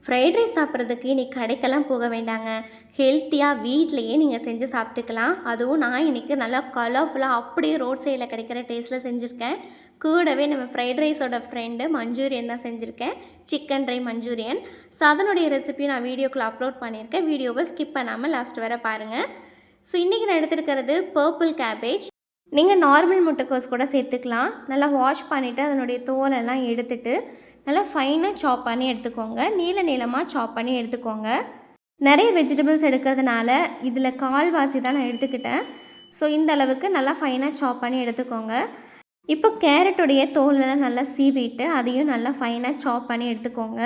Fried rice சாப்பிட்றதுக்கு இன்றைக்கி கடைக்கெல்லாம் போக வேண்டாங்க. ஹெல்த்தியாக வீட்டிலையே நீங்கள் செஞ்சு சாப்பிட்டுக்கலாம். அதுவும் நான் இன்றைக்கி நல்லா கலர்ஃபுல்லாக அப்படியே ரோட் சைடில் கிடைக்கிற டேஸ்ட்டில் செஞ்சுருக்கேன். கூடவே நம்ம ஃப்ரைட் ரைஸோட ஃப்ரெண்டு மஞ்சூரியன் தான் செஞ்சுருக்கேன். Chicken try Manchurian. ஸோ அதனுடைய ரெசிபி நான் வீடியோக்குள்ளே அப்லோட் பண்ணியிருக்கேன். வீடியோவை ஸ்கிப் பண்ணாமல் லாஸ்ட் வரை பாருங்கள். ஸோ இன்றைக்கி நான் எடுத்துருக்கிறது பர்பிள் கேபேஜ். நீங்கள் நார்மல் முட்டைக்கோஸ் கூட சேர்த்துக்கலாம். நல்லா வாஷ் பண்ணிவிட்டு அதனுடைய தோலெல்லாம் எடுத்துட்டு நல்லா ஃபைனாக சாப் பண்ணி எடுத்துக்கோங்க. நீளமாக சாப் பண்ணி எடுத்துக்கோங்க. நிறைய வெஜிடபிள்ஸ் எடுக்கிறதுனால இதில் கால்வாசி தான் நான் எடுத்துக்கிட்டேன். ஸோ இந்த அளவுக்கு நல்லா ஃபைனாக சாப் பண்ணி எடுத்துக்கோங்க. இப்போ கேரட்டுடைய தோலெல்லாம் நல்லா சீவிட்டு அதையும் நல்லா ஃபைனாக சாப் பண்ணி எடுத்துக்கோங்க.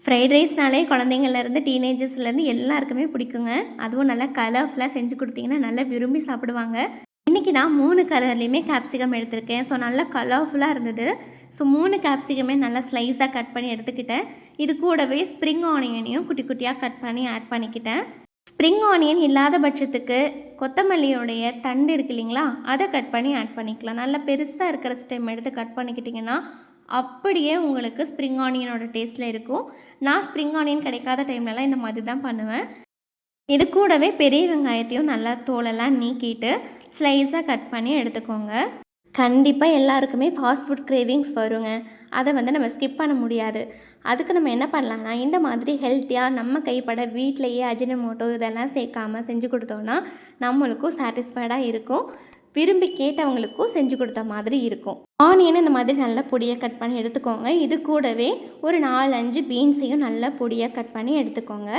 ஃப்ரைட் ரைஸ்னாலே குழந்தைங்கள்லேருந்து டீனேஜர்ஸ்லேருந்து எல்லாருக்குமே பிடிக்குங்க. அதுவும் நல்லா கலர்ஃபுல்லாக செஞ்சு கொடுத்தீங்கன்னா நல்லா விரும்பி சாப்பிடுவாங்க. இன்றைக்கி நான் 3 கலர்லேயுமே கேப்சிகம் எடுத்திருக்கேன். ஸோ நல்லா கலர்ஃபுல்லாக இருந்தது. ஸோ 3 கேப்சிகமே நல்லா ஸ்லைஸாக கட் பண்ணி எடுத்துக்கிட்டேன். இது கூடவே ஸ்ப்ரிங் ஆனியனையும் குட்டி குட்டியாக கட் பண்ணி ஆட் பண்ணிக்கிட்டேன். ஸ்ப்ரிங் ஆனியன் இல்லாத பட்சத்துக்கு கொத்தமல்லியோடைய தண்டு இருக்கு இல்லைங்களா, அதை கட் பண்ணி ஆட் பண்ணிக்கலாம். நல்லா பெருசாக இருக்கிற ஸ்டெம் எடுத்து கட் பண்ணிக்கிட்டிங்கன்னா அப்படியே உங்களுக்கு ஸ்ப்ரிங் ஆனியனோட டேஸ்ட்டில் இருக்கும். நான் ஸ்ப்ரிங் ஆனியன் கிடைக்காத டைம்லலாம் இந்த மாதிரி தான் பண்ணுவேன். இது கூடவே பெரிய வெங்காயத்தையும் நல்லா தோலெல்லாம் நீக்கிட்டு ஸ்லைஸாக கட் பண்ணி எடுத்துக்கோங்க. கண்டிப்பாக எல்லாருக்குமே ஃபாஸ்ட் ஃபுட் கிரேவிங்ஸ் வருங்க. அதை நம்ம ஸ்கிப் பண்ண முடியாது. அதுக்கு நம்ம என்ன பண்ணலான்னா, இந்த மாதிரி ஹெல்த்தியாக நம்ம கைப்பட வீட்டிலையே அஜினமோட்டோ இதெல்லாம் சேர்க்காமல் செஞ்சு கொடுத்தோன்னா நம்மளுக்கும் சாட்டிஸ்ஃபைடாக இருக்கும். விரும்பி கேட்டவங்களுக்கும் செஞ்சு கொடுத்த மாதிரி இருக்கும். ஆனியன் இந்த மாதிரி நல்லா பொடியாக கட் பண்ணி எடுத்துக்கோங்க. இது கூடவே ஒரு 4-5 பீன்ஸையும் நல்லா பொடியாக கட் பண்ணி எடுத்துக்கோங்க.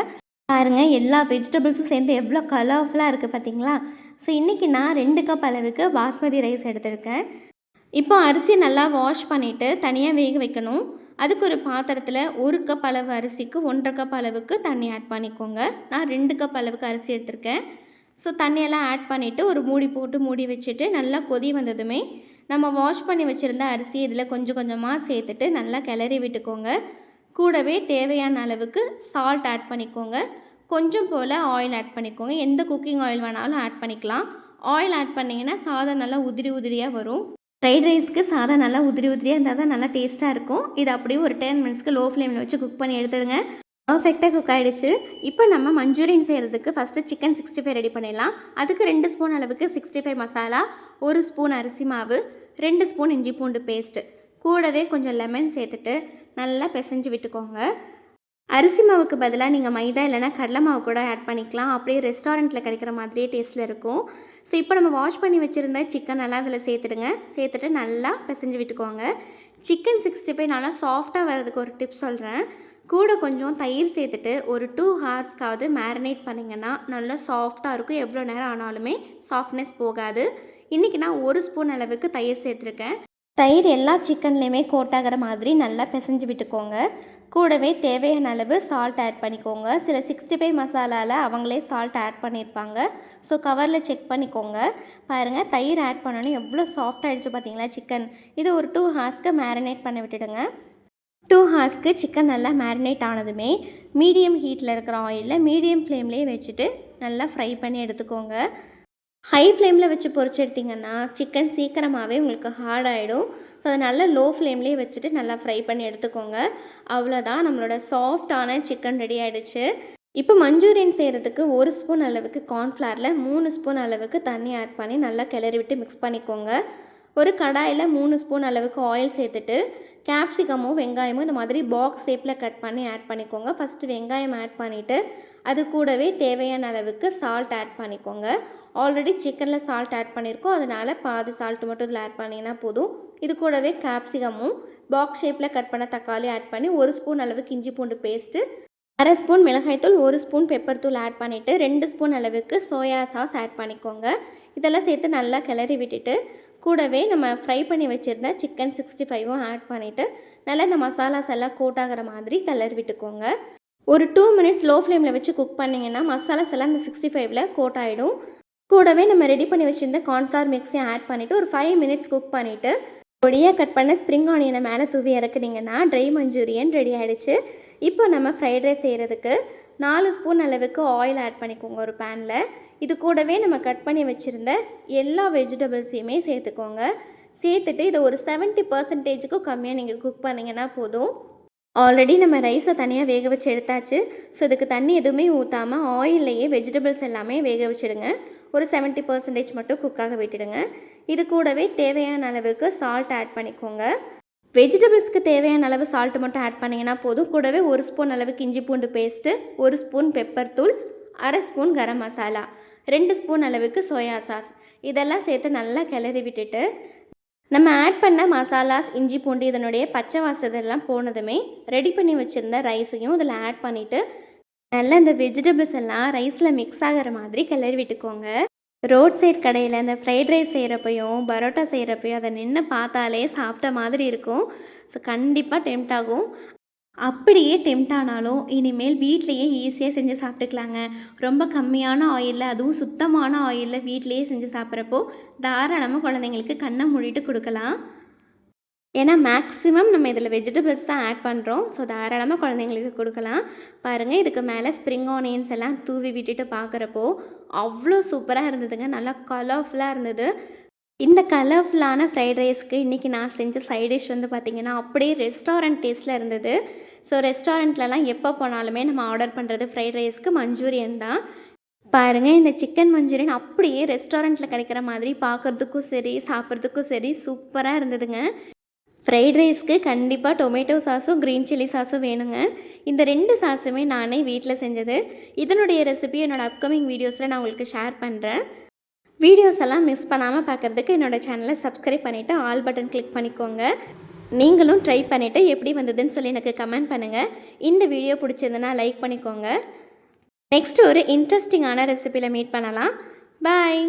பாருங்கள், எல்லா வெஜிடபிள்ஸும் சேர்ந்து எவ்வளோ கலர்ஃபுல்லாக இருக்குது பார்த்தீங்களா. ஸோ இன்றைக்கி நான் 2 கப் அளவுக்கு பாஸ்மதி ரைஸ் எடுத்திருக்கேன். இப்போ அரிசி நல்லா வாஷ் பண்ணிவிட்டு தனியாக வேக வைக்கணும். அதுக்கு ஒரு பாத்திரத்தில் 1 கப் அளவு அரிசிக்கு 1.5 கப் அளவுக்கு தண்ணி ஆட் பண்ணிக்கோங்க. நான் 2 கப் அளவுக்கு அரிசி எடுத்திருக்கேன். ஸோ தண்ணியெல்லாம் ஆட் பண்ணிவிட்டு ஒரு மூடி போட்டு மூடி வச்சுட்டு நல்லா கொதி வந்ததுமே நம்ம வாஷ் பண்ணி வச்சுருந்த அரிசி இதில் கொஞ்சம் கொஞ்சமாக சேர்த்துட்டு நல்லா கிளறி விட்டுக்கோங்க. கூடவே தேவையான அளவுக்கு சால்ட் ஆட் பண்ணிக்கோங்க. கொஞ்சம் போல் ஆயில் ஆட் பண்ணிக்கோங்க. எந்த குக்கிங் ஆயில் வேணாலும் ஆட் பண்ணிக்கலாம். ஆயில் ஆட் பண்ணிங்கன்னா சாதம் நல்லா உதிரி உதிரியாக வரும். ஃப்ரைட் ரைஸ்க்கு சாதம் நல்லா உதிரி உதிரியாக இருந்தால் தான் நல்லா டேஸ்ட்டாக இருக்கும். இது அப்படியே ஒரு 10 மினிட்ஸ்க்கு லோ ஃப்ளேமில் வச்சு குக் பண்ணி எடுத்துடுங்க. பர்ஃபெக்டாக குக் ஆகிடுச்சு. இப்போ நம்ம மஞ்சூரியன் செய்கிறதுக்கு ஃபஸ்ட்டு சிக்கன் 65 ரெடி பண்ணிடலாம். அதுக்கு 2 ஸ்பூன் அளவுக்கு 65 மசாலா, 1 ஸ்பூன் அரிசி மாவு, 2 ஸ்பூன் இஞ்சி பூண்டு பேஸ்ட்டு, கூடவே கொஞ்சம் லெமன் சேர்த்துட்டு நல்லா பிசைஞ்சு விட்டுக்கோங்க. அரிசி மாவுக்கு பதிலாக நீங்கள் மைதா இல்லைனா கடலை மாவு கூட ஆட் பண்ணிக்கலாம். அப்படியே ரெஸ்டாரண்ட்டில் கிடைக்கிற மாதிரியே டேஸ்ட்டில் இருக்கும். ஸோ இப்போ நம்ம வாஷ் பண்ணி வச்சுருந்த சிக்கன் எல்லாம் அதில் சேர்த்துடுங்க. சேர்த்துட்டு நல்லா பிசைஞ்சு விட்டுக்கோங்க. சிக்கன் 65 நல்லா சாஃப்டாக வர்றதுக்கு ஒரு டிப்ஸ் சொல்கிறேன். கூட கொஞ்சம் தயிர் சேர்த்துட்டு ஒரு 2 ஹார்ஸ்க்காவது மேரினேட் பண்ணிங்கன்னா நல்லா சாஃப்டாக இருக்கும். எவ்வளோ நேரம் ஆனாலுமே சாஃப்ட்னஸ் போகாது. இன்றைக்கி நான் 1 ஸ்பூன் அளவுக்கு தயிர் சேர்த்துருக்கேன். தயிர் எல்லா சிக்கன்லேயுமே கோட்டாகிற மாதிரி நல்லா பிசைஞ்சு விட்டுக்கோங்க. கூடவே தேவையான அளவு சால்ட் ஆட் பண்ணிக்கோங்க. சில 65 மசாலாவில் அவங்களே சால்ட் ஆட் பண்ணியிருப்பாங்க. ஸோ கவரில் செக் பண்ணிக்கோங்க. பாருங்கள், தயிர் ஆட் பண்ணோன்னே எவ்வளோ சாஃப்ட் ஆகிடுச்சு பார்த்தீங்களா சிக்கன். இது ஒரு 2 ஹார்ஸ்க்கு மேரினேட் பண்ணி விட்டுடுங்க. 2 ஹார்ஸ்க்கு சிக்கன் நல்லா மேரினேட் ஆனதுமே மீடியம் ஹீட்டில் இருக்கிற ஆயிலில் மீடியம் ஃப்ளேம்லேயே வச்சுட்டு நல்லா ஃப்ரை பண்ணி எடுத்துக்கோங்க. ஹை ஃப்ளேமில் வச்சு பொரிச்சு எடுத்திங்கன்னா சிக்கன் சீக்கிரமாகவே உங்களுக்கு ஹார்ட் ஆகிடும். ஸோ அதனால் லோ ஃப்ளேம்லேயே வச்சுட்டு நல்லா ஃப்ரை பண்ணி எடுத்துக்கோங்க. அவ்வளோதான், நம்மளோட சாஃப்டான சிக்கன் ரெடி ஆகிடுச்சு. இப்போ மஞ்சூரியன் செய்கிறதுக்கு 1 ஸ்பூன் அளவுக்கு கார்ன்ஃப்ளவரில் 3 ஸ்பூன் அளவுக்கு தண்ணி ஆட் பண்ணி நல்லா கிளறி விட்டு மிக்ஸ் பண்ணிக்கோங்க. ஒரு கடாயில் 3 ஸ்பூன் அளவுக்கு ஆயில் சேர்த்துட்டு கேப்சிகமும் வெங்காயமும் இந்த மாதிரி பாக்ஸ் ஷேப்பில் கட் பண்ணி ஆட் பண்ணிக்கோங்க. ஃபஸ்ட்டு வெங்காயம் ஆட் பண்ணிவிட்டு அது கூடவே தேவையான அளவுக்கு சால்ட் ஆட் பண்ணிக்கோங்க. ஆல்ரெடி சிக்கனில் சால்ட் ஆட் பண்ணியிருக்கோம், அதனால் பாதி சால்ட் மட்டும் இதில் ஆட் பண்ணிங்கன்னா போதும். இது கூடவே கேப்சிகமும் பாக்ஸ் ஷேப்பில் கட் பண்ண தக்காளி ஆட் பண்ணி 1 ஸ்பூன் அளவுக்கு இஞ்சி பூண்டு பேஸ்ட்டு, 1/2 ஸ்பூன் மிளகாய்த்தூள், 1 ஸ்பூன் பெப்பர் தூள் ஆட் பண்ணிவிட்டு 2 ஸ்பூன் அளவுக்கு சோயா சாஸ் ஆட் பண்ணிக்கோங்க. இதெல்லாம் சேர்த்து நல்லா கிளறி விட்டுட்டு கூடவே நம்ம ஃப்ரை பண்ணி வச்சுருந்த சிக்கன் 65ம் ஆட் பண்ணிவிட்டு நல்லா இந்த மசாலாஸ் எல்லாம் கோட் ஆகிற மாதிரி கிளறி விட்டுக்கோங்க. ஒரு 2 மினிட்ஸ் லோ ஃப்ளேமில் வச்சு குக் பண்ணிங்கன்னா மசாலாஸ் எல்லாம் இந்த 65ல் கோட் ஆகிடும். கூடவே நம்ம ரெடி பண்ணி வச்சுருந்த கார்ன்ஃப்ளவர் மிக்ஸையும் ஆட் பண்ணிவிட்டு ஒரு 5 மினிட்ஸ் குக் பண்ணிவிட்டு பொடியாக கட் பண்ண ஸ்ப்ரிங் ஆனியனை மேலே தூவி இறக்குனீங்கன்னா ட்ரை மஞ்சூரியன் ரெடி ஆகிடுச்சு. இப்போ நம்ம ஃப்ரைட் ரைஸ் செய்கிறதுக்கு 4 ஸ்பூன் அளவுக்கு ஆயில் ஆட் பண்ணிக்கோங்க ஒரு பேனில். இது கூடவே நம்ம கட் பண்ணி வச்சுருந்த எல்லா வெஜிடபிள்ஸையுமே சேர்த்துக்கோங்க. சேர்த்துட்டு இதை ஒரு 70%க்கும் கம்மியாக நீங்கள் குக் பண்ணிங்கன்னா போதும். ஆல்ரெடி நம்ம ரைஸை தனியாக வேக வச்சு எடுத்தாச்சு. ஸோ இதுக்கு தண்ணி எதுவுமே ஊற்றாமல் ஆயில்லையே வெஜிடபிள்ஸ் எல்லாமே வேக வச்சுடுங்க. ஒரு 70% மட்டும் குக்காக விட்டுடுங்க. இது கூடவே தேவையான அளவுக்கு சால்ட் ஆட் பண்ணிக்கோங்க. வெஜிடபிள்ஸ்க்கு தேவையான அளவு சால்ட்டு மட்டும் ஆட் பண்ணிங்கன்னா போதும். கூடவே 1 ஸ்பூன் அளவுக்கு இஞ்சி பூண்டு பேஸ்ட்டு, 1 ஸ்பூன் பெப்பர் தூள், 1/2 ஸ்பூன் கரம் மசாலா, 2 ஸ்பூன் அளவுக்கு சோயா சாஸ் இதெல்லாம் சேர்த்து நல்லா கிளறி விட்டுட்டு நம்ம ஆட் பண்ண மசாலாஸ் இஞ்சி பூண்டு இதனுடைய பச்சை வாசதெல்லாம் போனதுமே ரெடி பண்ணி வச்சுருந்த ரைஸையும் இதில் ஆட் பண்ணிவிட்டு நல்லா இந்த வெஜிடபிள்ஸ் எல்லாம் ரைஸில் மிக்ஸ் ஆகிற மாதிரி கிளறி விட்டுக்கோங்க. ரோட் சைட் கடையில் இந்த ஃப்ரைட் ரைஸ் செய்கிறப்பையும் பரோட்டா செய்கிறப்பையும் அதை நின்று பார்த்தாலே சாப்பிட்ட மாதிரி இருக்கும். ஸோ கண்டிப்பாக டெம்ட் ஆகும். அப்படியே டெம்ட் ஆனாலும் இனிமேல் வீட்லேயே ஈஸியாக செஞ்சு சாப்பிட்டுக்கலாங்க. ரொம்ப கம்மியான ஆயிலில் அதுவும் சுத்தமான ஆயிலில் வீட்லேயே செஞ்சு சாப்பிட்றப்போ தாராளமாக குழந்தைங்களுக்கு கண்ணை மூடிட்டு கொடுக்கலாம். ஏன்னா மேக்ஸிமம் நம்ம இதில் வெஜிடபிள்ஸ் தான் ஆட் பண்ணுறோம். ஸோ தாராளமாக குழந்தைங்களுக்கு கொடுக்கலாம். பாருங்கள், இதுக்கு மேலே ஸ்ப்ரிங் ஆனியன்ஸ் எல்லாம் தூவி விட்டுட்டு பார்க்குறப்போ அவ்வளோ சூப்பராக இருந்ததுங்க. நல்லா கலர்ஃபுல்லாக இருந்தது. இந்த கலர்ஃபுல்லான ஃப்ரைட் ரைஸ்க்கு இன்றைக்கி நான் செஞ்ச சைட் டிஷ் வந்து பார்த்திங்கன்னா அப்படியே ரெஸ்டாரண்ட் டேஸ்ட்டில் இருந்தது. ஸோ ரெஸ்டாரண்ட்லலாம் எப்போ போனாலுமே நம்ம ஆர்டர் பண்ணுறது ஃப்ரைட் ரைஸ்க்கு மஞ்சூரியன் தான். பாருங்கள், இந்த சிக்கன் மஞ்சூரியன் அப்படியே ரெஸ்டாரண்ட்டில் கிடைக்கிற மாதிரி பார்க்குறதுக்கும் சரி சாப்பிட்றதுக்கும் சரி சூப்பராக இருந்ததுங்க. ஃப்ரைட் ரைஸ்க்கு கண்டிப்பாக டொமேட்டோ சாஸும் க்ரீன் சில்லி சாஸும் வேணுங்க. இந்த 2 சாஸுமே நானே வீட்டில் செஞ்சது. இதனுடைய ரெசிபி என்னோடய அப்கமிங் வீடியோஸில் நான் உங்களுக்கு ஷேர் பண்ணுறேன். வீடியோஸ் எல்லாம் மிஸ் பண்ணாமல் பார்க்குறதுக்கு என்னோடய சேனலை சப்ஸ்கிரைப் பண்ணிவிட்டு ஆல் பட்டன் கிளிக் பண்ணிக்கோங்க. நீங்களும் ட்ரை பண்ணிவிட்டு எப்படி வந்ததுன்னு சொல்லி எனக்கு கமெண்ட் பண்ணுங்கள். இந்த வீடியோ பிடிச்சிருந்துன்னா லைக் பண்ணிக்கோங்க. நெக்ஸ்ட் ஒரு இன்ட்ரெஸ்டிங்கான ரெசிபியில் மீட் பண்ணலாம். பாய்.